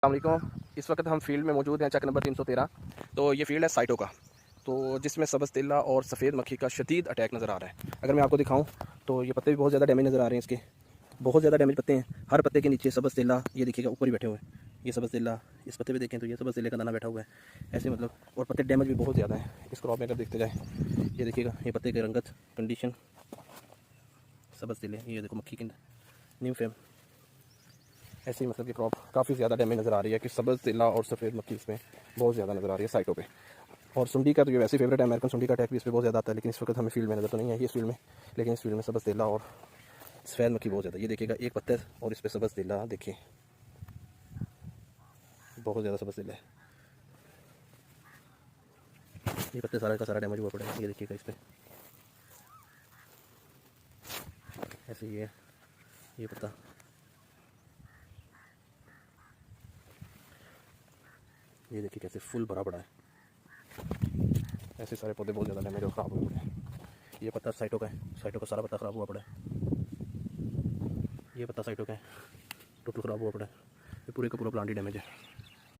अस्सलामुअलैकुम। इस वक्त हम फील्ड में मौजूद हैं, चक नंबर 313। तो ये फील्ड है साइटो का, तो जिसमें सब्ज़ तिल्ला और सफ़ेद मक्खी का शदीद अटैक नज़र आ रहा है। अगर मैं आपको दिखाऊं तो ये पत्ते भी बहुत ज़्यादा डैमेज नज़र आ रहे हैं, इसके बहुत ज़्यादा डैमेज पत्ते हैं। हर पत्ते के नीचे सब्ज़ तिल्ला, ये देखिएगा ऊपर ही बैठे हुए हैं। ये सब्ज़ तिल्ला, इस पत्ते पे देखें तो ये सब्ज़ तिल्ले का दाना बैठा हुआ है ऐसे, मतलब। और पत्ते डैमेज भी बहुत ज़्यादा है इस क्रॉप में अगर देखते जाए। ये देखिएगा, ये पत्ते की रंगत, कंडीशन, सब्ज़ तिल्ले, ये देखो मक्खी की न्यू फेम, ऐसे ही मतलब कि क्रॉप काफ़ी ज़्यादा डैमेज नज़र आ रही है कि सब्ज़ तिल्ला और सफ़ेद मक्खी इसमें बहुत ज़्यादा नज़र आ रही है साइटों पे। और सुंडी का तो ये वैसे फेवरेट है, अमेरिकन सुंडी का अटैक भी इस पर बहुत ज़्यादा आता है, लेकिन इस वक्त हमें फील्ड में नज़र तो नहीं है इस फील्ड में। लेकिन इस फील्ड में सब्ज़ तिल्ला और सफ़ेद मक्खी बहुत ज़्यादा। ये देखिएगा एक पत्थर और इस पर सब्ज़ तिल्ला, देखिए बहुत ज़्यादा सब्ज़ तिल्ला है। ये पत्ते सारा का सारा डैमेज हुआ पड़ा है, ये देखिएगा इस पर ऐसे ही है। ये पत्ता, ये देखिए कैसे फुल भरा पड़ा है। ऐसे सारे पौधे बहुत ज़्यादा डैमेज और ख़राब हुए पड़े हैं। ये पत्ता साइटों का है, साइटों का सारा पत्ता ख़राब हुआ पड़ा है। ये पत्ता साइटों का है, टोटल ख़राब हुआ पड़ा है। ये पूरे का पूरा प्लांट ही डैमेज है।